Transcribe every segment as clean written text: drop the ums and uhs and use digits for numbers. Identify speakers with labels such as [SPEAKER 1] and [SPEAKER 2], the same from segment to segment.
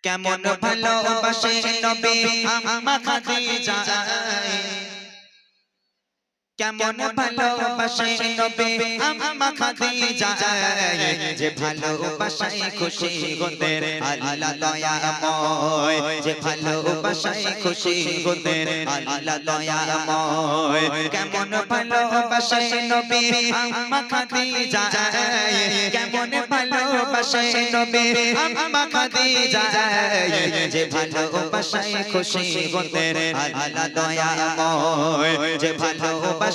[SPEAKER 1] কেমন ভালোবাসে নবী আম্মা খাদিজা, কেমন ভালোবাসে নবী আম্মা খাদিজা, যে ভালোবাসায় খুশি হতেন আল্লাহ দয়াময়, যে ভালোবাসায় খুশি হতেন আল্লাহ দয়াময়। কেমন ভালোবাসে নবী আম্মা খাদিজা, কেমন ভালোবাসে নবী আম্মা খাদিজা, যে ভালোবাসায় খুশি হতেন আল্লাহ দয়াময়, যে ভালোবাসায়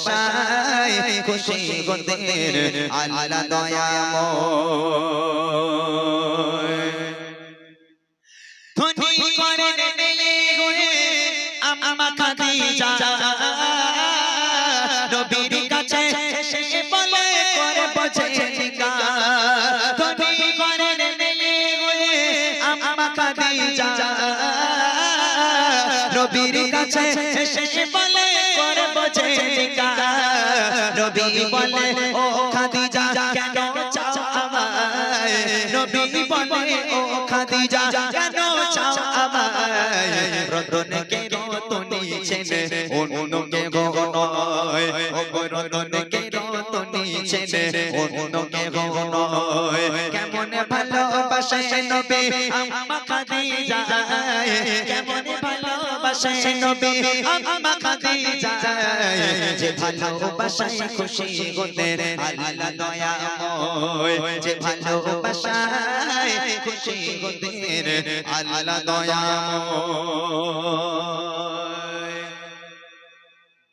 [SPEAKER 1] খুশি হতেন আল্লাহ দয়াময়। ধনী করেন আম্মা খাদিজা, নবীর কাছে এসে বলে করে বোঝে জিজ্ঞাসা। ধনী করেন আম্মা খাদিজা, নবীর কাছে এসে বলে করে বোঝে জিজ্ঞাসা। নবী বলে ও খাদিজা কেন চাও আমায়, নবী বলে ও খাদিজা কেন চাও আমায়। রতনকে রতনী ছেনে অন্যকে গো নয়, ও রতনকে রতনী ছেনে অন্যকে গো নয়। কেমন ভালোবাসে নবী আম্মা খাদিজা, কেমন ভালোবাসে নবী আম্মা খাদিজা, যে ভালোবাসায় খুশি হতেন আল্লাহ দয়াময়, যে ভালোবাসায় খুশি হতেন আল্লাহ দয়াময়।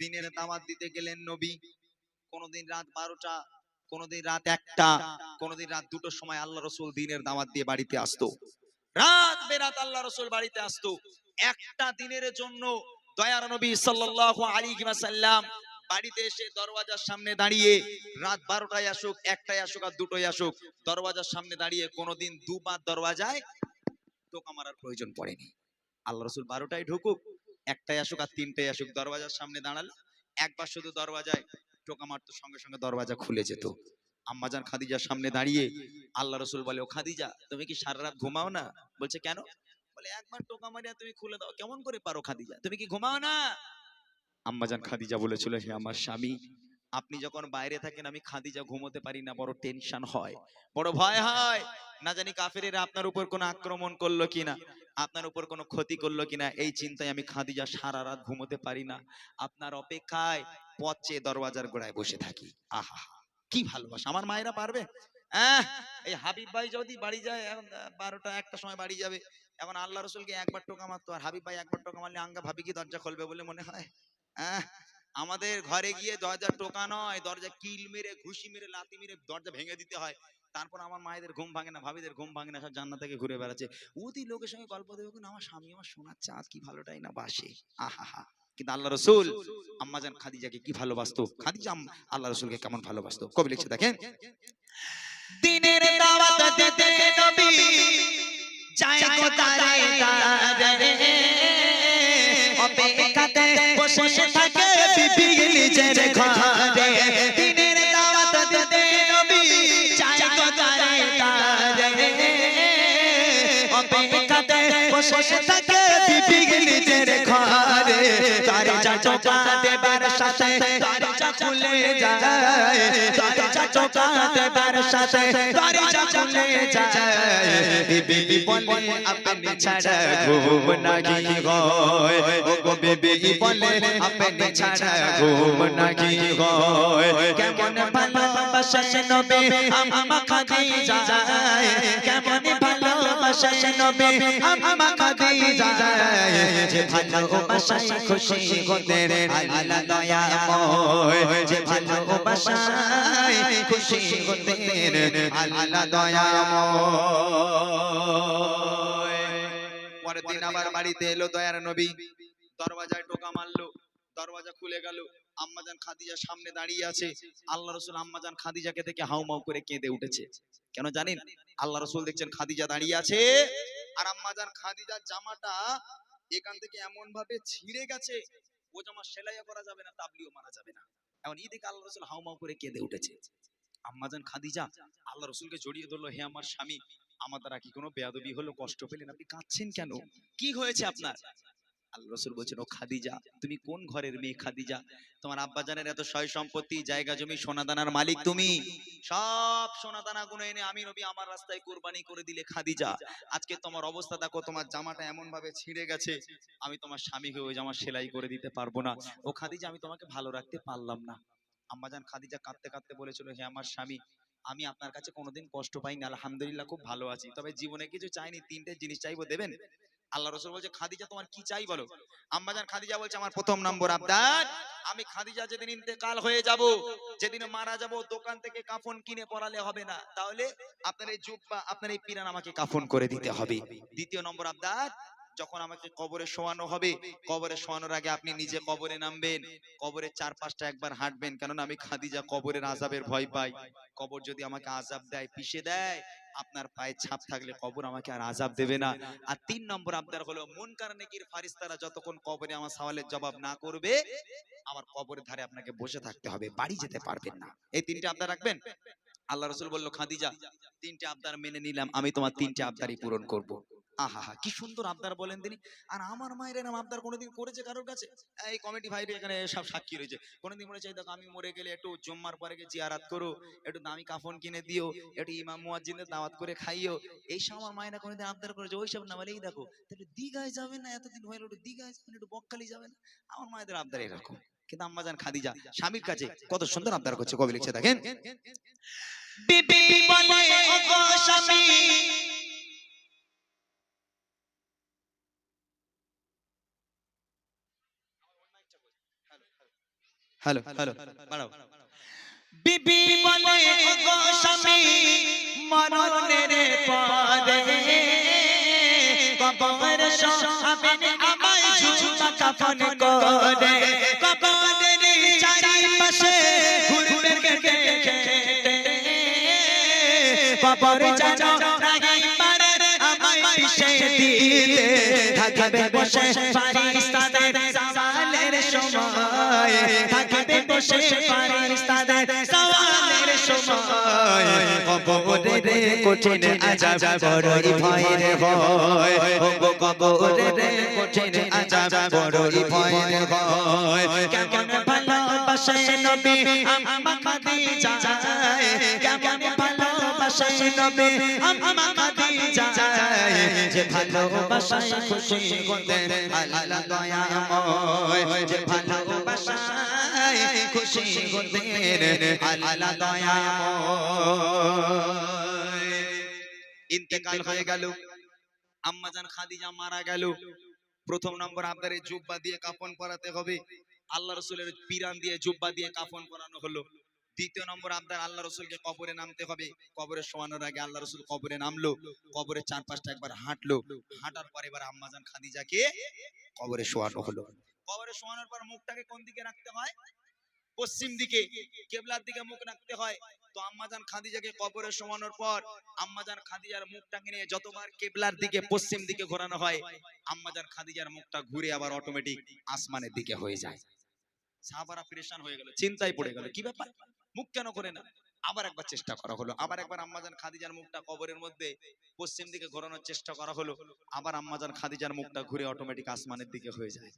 [SPEAKER 1] দিনের দাওয়াত দিতে গেলেন নবী, কোনদিন রাত 12টা, কোনদিন রাত 1টা, কোনদিন রাত 2টোর সময় আল্লাহ রাসূল দিনের দাওয়াত দিয়ে বাড়িতে আসতো। রাত বেরাত আল্লাহ রাসূল বাড়িতে আসতো। একটা দিনের জন্য দয়ার নবী সাল্লাল্লাহু আলাইহি ওয়াসাল্লাম বাড়িতে এসে দরওয়াজার সামনে দাঁড়িয়ে, রাত 12টায় আসুক, 1টায় আসুক আর 2টোয় আসুক, দরওয়াজার সামনে দাঁড়িয়ে কোনোদিন দুবার দরওয়াজায় টোকা মারার প্রয়োজন পড়েনি। আল্লাহ রাসূল 12টায় ঢুকুক, 1টায় আসুক আর 3টায় আসুক, দরওয়াজার সামনে দাঁড়ালো, একবার শুধু দরওয়াজায় টোকা মারতো, সঙ্গে সঙ্গে দরওয়াজা খুলে যেত। আম্মাজান খাদিজার সামনে দাঁড়িয়ে আল্লাহ রাসূল বলে, ও খাদিজা তুমি কি সারা রাত ঘুমাও না? বলছে কেন? বলে একবার টোকা মারিয়া তুমি খুলে দাও, কেমন করে পারো খাদিজা, তুমি কি ঘুমাও না? আম্মাজান খাদিজা বলেছিল, হে আমার স্বামী, আপনি যখন বাইরে থাকেন আমি খাদিজা ঘুমোতে পারি না, বড় টেনশন হয়, বড় ভয় হয়, না জানি কাফেরেরা আপনার উপর কোনো আক্রমণ করলো কিনা, আপনার উপর কোনো ক্ষতি করলো কিনা, এই চিন্তায় আমি খাদিজা সারা রাত ঘুমোতে পারি না, আপনার অপেক্ষায় পথ চেয়ে দরওয়াজার গোড়ায় বসে থাকি। আহা কি ভালোবাসা, আমার মায়েরা পারবে? এই হাবিব ভাই যদি বাড়ি যায় এখন 12টা 1টার সময় বাড়ি যাবে, এখন আল্লাহ রাসূলকে একবার টোকা মারতো, আর হাবিব ভাই একবার টোকা মারলে আঙ্গা ভাবি কি দরজা খুলবে বলে মনে হয়? আমাদের ঘরে গিয়ে দরজা টোকা নয়, দরজা কিল মেরে, ঘুষি মেরে, লাথি মেরে দরজা ভেঙে দিতে হয়। তারপর আমার মায়েদের ঘুম ভাঙে না, ভাবিদের ঘুম ভাঙে না, সব জান্নাত থেকে ঘুরে বেড়াচ্ছে, ওদি লোকের সঙ্গে গল্প দেবে, আমার স্বামী আমার সোনার চাঁদ, কি ভালোটাই না বাসে। আহা, কিন্তু আল্লাহ রাসূল আম্মাজান খাদিজাকে কি ভালোবাসতো, খাদিজা আল্লাহ রাসূলকে কেমন ভালোবাসতো, কবি লিখছে দেখেন। দিনের দাওয়াত দিতে নবী যায় গো তারে তারে, অপেক্ষাতে বসে থাকে বিবি নিজের ঘরে। দিনের দাওয়াত দিতে নবী যায় গো তারে তারে, অপেক্ষাতে বসে থাকে বিবি নিজের ঘরে। দরজা টোকা দেবার সাথে দরজা খুলে যায়, দরজা টোকা দেবার সাথে দরজা খুলে যায়। বিবি বলে আপনি ছাড়া ঘুম নাহি হয়, ও গো বিবি বলে আপনি ছাড়া ঘুম নাহি হয়। কেমন ভালোবাসে নবী আম্মা খাদিজা, কেমন ভালোবাসে নবী আম্মা খাদিজা, যে ভালোবাসায় খুশি হতেন আল্লাহ দয়াময়, যে ভালোবাসায় খুশি হতেন আল্লাহ দয়াময়। পরের দিন আবার বাড়িতে এলো দয়ার নবী, দরওয়াজায় টোকা মারলো, দরওয়াজা খুলে গেল, আম্মাজান খাদিজা সামনে দাঁড়িয়ে আছে। আল্লাহ রাসূল আম্মাজান খাদিজাকে দেখে হাউমাউ করে কেঁদে উঠেছে। কেন জানেন? আল্লাহ রাসূল দেখছেন খাদিজা দাঁড়িয়ে আছে, আর আম্মাজান খাদিজার জামাটা এখান থেকে এমন ভাবে ছিঁড়ে গেছে, ও জামা সেলাইও করা যাবে না, তাবলিও মারা যাবে না। এখন এই দেখে আল্লাহ রাসূল হাউমাউ করে কেঁদে উঠেছে। আম্মাজান খাদিজা আল্লাহ রাসূলকে জড়িয়ে ধরলো, হে আমার স্বামী, আমার দ্বারা কি কোনো বেয়াদবি হলো, কষ্ট পেলেন, আপনি কাঁদছেন কেন,
[SPEAKER 2] কি হয়েছে আপনার?
[SPEAKER 1] আল্লাহ রাসূল বলছেন, ও খাদিজা, তুমি কোন ঘরের মেয়ে খাদিজা? তোমার আব্বাজানের এত সয় সম্পত্তি, জায়গা জমি, সোনাদানার মালিক তুমি, সব সোনাদানা গুলো এনে আমি নবী আমার রাস্তায় কুরবানি করে দিলে খাদিজা, আজকে তোমার অবস্থা দেখো, তোমার জামাটা এমন ভাবে ছিঁড়ে গেছে, আমি তোমার স্বামী হয়ে ওই জামা সেলাই করে দিতে পারবো না। ও খাদিজা, আমি তোমাকে ভালো রাখতে পারলাম না। আম্মাজান খাদিজা কাঁদতে কাঁদতে বলেছিল, হে আমার স্বামী, আমি আপনার কাছে কোনোদিন কষ্ট পাইনি, আলহামদুলিল্লাহ খুব ভালো আছি, তবে জীবনে কিছু চাইনি, তিনটে জিনিস চাইবো, দেবেন? আল্লাহ রাসূল বলছে, খাদিজা তোমার কি চাই বলো। আম্মাজান খাদিজা বলছে, আমার প্রথম নম্বর আবদার, আমি খাদিজা যেদিন ইন্তেকাল হয়ে যাব, যেদিন মারা যাব, দোকান থেকে কাফন কিনে পরালে হবে না, তাহলে আপনার এই জুব্বা, আপনার এই পিরান আমাকে কাফন করে দিতে হবে। দ্বিতীয় নম্বর আবদার, যখন আমাকে কবরে শোয়ানো হবে, কবরে শোয়ানোর আগে আপনি নিজে কবরে নামবেন, কবরের চারপাশটা একবার হাঁটবেন, কারণ আমি খাদিজা কবরের আযাবের ভয় পাই, কবর যদি আমাকে আযাব দেয়, পিষে দেয়, আপনার পায়ে ছাপ থাকলে কবর আমাকে আর আযাব দেবে না। আর তিন নম্বর আবদার হলো, মুনকার নেকির ফারিস্তারা যতক্ষণ কবরে আমার সওয়ালের জবাব না করবে, আমার কবরের ধারে আপনাকে বসে থাকতে হবে, বাড়ি যেতে পারবেন না। এই তিনটে আবদার রাখবেন। আল্লাহ রাসূল বলল, খাদিজা তিনটে আবদার মেনে নিলাম, আমি তোমার তিনটে আবদারই পূরণ করব। আহা, কি সুন্দর আবদার বলেন তিনি। আর আমার মায়ের এরকম আবদার কোনোদিন করেছে কারোর কাছে? এই কমিটি ভাইরা এখানে সব সাক্ষী রয়েছে, কোনোদিন বলেছে, দেখো আমি মরে গেলে একটু জুম্মার পরে গিয়ে জিয়ারাত করো, একটু দামি কাফন কিনে দিও, একটু ইমাম মুয়াজ্জিনের দাওয়াত করে খাইও, এইসব আমার মায়েরা কোনোদিন আবদার করেছে? ওইসব না, বলে এই দেখো তাহলে দীঘায় যাবে না, এতদিন হয়ে একটু দীঘায় যাবেন, একটু বকখালি যাবেন, আমার মায়েদের আবদার এরকম। কিন্তু আম্মাজান খাদিজা স্বামীর কাছে কত সুন্দর আবদার করছে, কবি লিখছে দেখেন,
[SPEAKER 2] বিবি বলে, ওগো স্বামী,
[SPEAKER 1] হ্যালো হ্যালো বাড়াও,
[SPEAKER 2] বিবি বলে, ওগো স্বামী, মরণের পরে কবর শোয়াবেন আমায় ঝুমা কাফন করে, কবরের চারিপাশে ঘুরবে কেটে কেটে, কবর জানো নাই পারে আমায় পিষে দিতে, থাকবে বসে ফারিস্তাদের সওয়ালের সময়, থাকবে বসে ফারিস্তাদের সওয়ালের সময়, কবরের কঠিন আযাব বড়ই ভয়ের হয়, ও কবরের কঠিন আযাব বড়ই ভয়ের হয়, কেমন ভালোবাসে নবী আম্মা খাদিজা, কেমন ভালোবাসে নবী আম্মা খাদিজা, যে ভালোবাসায় খুশি হতেন আল্লাহ দয়াময়, যে ভালোবাসায় খুশি হতেন আল্লাহ দয়াময়।
[SPEAKER 1] ইন্তেকাল হয়ে গেল, আম্মাজান খাদিজা মারা গেল। প্রথম নম্বর আবদারে জুব্বা দিয়ে কাফন পরাতে হবে, আল্লাহ রাসূলের পিরান দিয়ে জুব্বা দিয়ে কাফন পরানো হলো। দ্বিতীয় নম্বর আবদার, আল্লাহ রাসূলকে কবরে নামতে হবে, কবরে শোয়ানোর আগে আল্লাহ রাসূল কবরে নামলো, কবরের চারপাশটা একবার হাঁটলো, হাঁটার পর এবার আম্মাজান খাদিজাকে কবরে শোয়ানো হলো। কবরে শোয়ানোর পর মুখটাকে কোন দিকে রাখতে হয়? পশ্চিম দিকে, কিবলার দিকে মুখ রাখতে হয়। তো আম্মাজান খাদিজাকে কবরে শোয়ানোর পর আম্মাজান খাদিজার মুখটাকে নিয়ে যতবার কিবলার দিকে, পশ্চিম দিকে ঘোরানো হয়, আম্মাজান খাদিজার মুখটা ঘুরে আবার অটোমেটিক আসমানের দিকে হয়ে যায়। সাহাবারা পেরেশান হয়ে গেল, চিন্তায় পড়ে গেল, কি ব্যাপার, মুখ কেন করে না? আবার একবার চেষ্টা করা হলো, আবার একবার আম্মাজান খাদিজার মুখটা কবরের মধ্যে পশ্চিম দিকে ঘোরানোর চেষ্টা করা হলো, আবার আম্মাজান খাদিজার মুখটা ঘুরে অটোমেটিক আসমানের দিকে হয়ে যায়।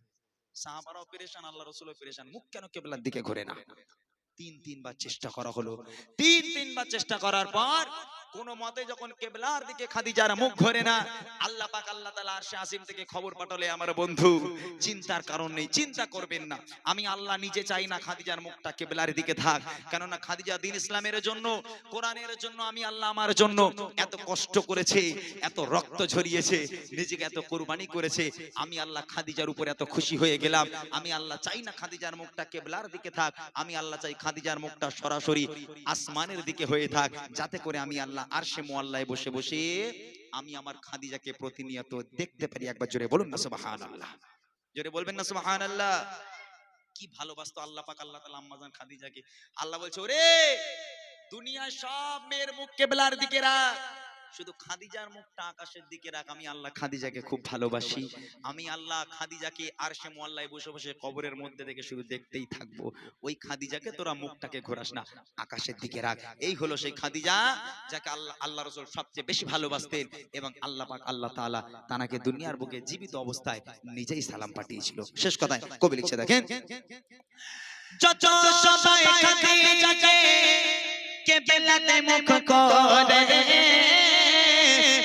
[SPEAKER 1] সাহাবারাও পেরেশান, আল্লাহ রাসূলও পেরেশান, মুখ কেন কিবলার দিকে ঘোরে না? তিনবার চেষ্টা করা হলো, তিনবার চেষ্টা করার পর কোন মতে যখন কিবলার দিকে খাদিজার মুখ ঘোরে না, আল্লাহ পাক আল্লাহ তাআলা আরশে আসিম থেকে খবর পাঠালে, আমার বন্ধু চিন্তার কারণ নেই, চিন্তা করবেন না, আমি আল্লাহ নিজে চাই না খাদিজার মুখটা কিবলার দিকে থাক, কেননা খাদিজা দ্বীন ইসলামের জন্য, কোরআনের জন্য, আমি আল্লাহ আমার জন্য এত কষ্ট করেছে, এত রক্ত ঝরিয়েছে, নিজেকে এত কুরবানি করেছে, আমি আল্লাহ খাদিজার উপর এত খুশি হয়ে গেলাম, আমি আল্লাহ চাই না খাদিজার মুখটা কিবলার দিকে থাক, আমি আল্লাহ চাই খাদিজার মুখটা সরাসরি আসমানের দিকে হয়ে থাক, যাতে করে আমি আল্লাহ আরশে মুআল্লায় বসে বসে আমি আমার খাদিজাকে প্রতিনিয়ত দেখতে পারি। একবার জোরে বলুন না সুবহানাল্লাহ, জোরে বলবেন না সুবহানাল্লাহ। কি ভালোবাসতো আল্লাহ পাক আল্লাহ তাআলা আম্মাজান খাদিজাকে। আল্লাহ বলছে, ওরে দুনিয়ার সব মেয়ের মুখ কিবলার দিকে রাখ, শুধু খাদিজার মুখটা আকাশের দিকে রাখ, আমি আল্লাহ খাদিজাকে খুব ভালোবাসি, আমি আল্লাহ খাদিজাকে আরশে মুআল্লায় বসে বসে কবরের মধ্যে থেকে শুধু দেখতেই থাকবো, ওই খাদিজাকে তোরা মুখটাকে ঘোরাস না, আকাশের দিকে রাখ। এই হলো সেই খাদিজা যাকে আল্লাহ রাসূল সবচেয়ে বেশি ভালোবাসতেন, এবং আল্লাহ পাক আল্লাহ তাআলা তানাকে দুনিয়ার বুকে জীবিত অবস্থায় নিজেই সালাম পাঠিয়েছিল। শেষ কথায় কবি লিখছে দেখেন,
[SPEAKER 2] যত সবাই খাদিজাকে কেবলাতে মুখ করে,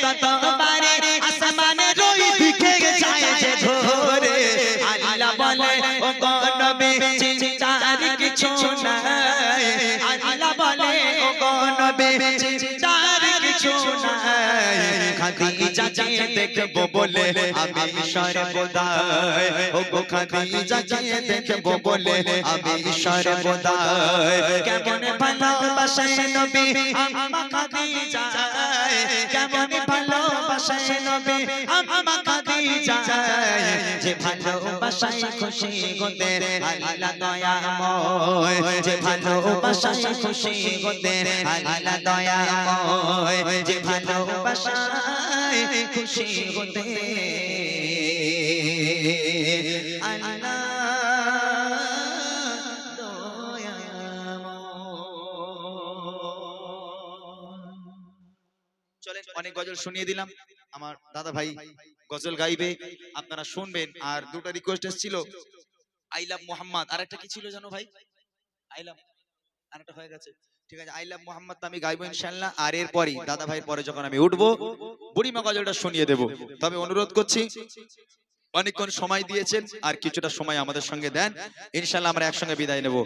[SPEAKER 2] ততবারে আসমানে রই দিকে যায় যে ঘোরে। আল্লাহ বলে ও গো নবী চিন্তার কিছু নাই, আল্লাহ বলে ও গো নবী চিন্তার কিছু নাই। খাদিজাকে দেখবো বলে আমি সর্বদাই, ও গো খাদিজাকে দেখবো বলে আমি সর্বদাই। কেমন ভালোবাসে নবী আমা খাদিজা, কেমন ভালোবাসে নবী আমা খাদিজা, যে ভালোবাসায় খুশি গোতে আল্লাহ দয়াময়, যে ভালোবাসায় খুশি গোতে আল্লাহ দয়াময়, যে ভালোবাসায় খুশি গোতে আল্লাহ
[SPEAKER 1] চলেন অনেক গজল শুনিয়ে দিলাম, আমার দাদা ভাই গজল গাইবে, আপনারা শুনবেন। আর দুটো রিকোয়েস্ট এসেছিল, আই লাভ মোহাম্মদ, আর একটা কি ছিল জানো ভাই, আই লাভ, আর একটা হয়ে গেছে, ঠিক আছে, আই লাভ মোহাম্মদ আমি গাইবো ইনশাআল্লাহ। আর এরপরই দাদা ভাইয়ের পরে যখন আমি উঠবো বুড়িমা গজলটা শুনিয়ে দেব। তবে অনুরোধ করছি, অনেকক্ষণ সময় দিয়েছেন, আর কিছুটা সময় আমাদের সঙ্গে দেন, ইনশাআল্লাহ আমরা একসঙ্গে বিদায় নেব।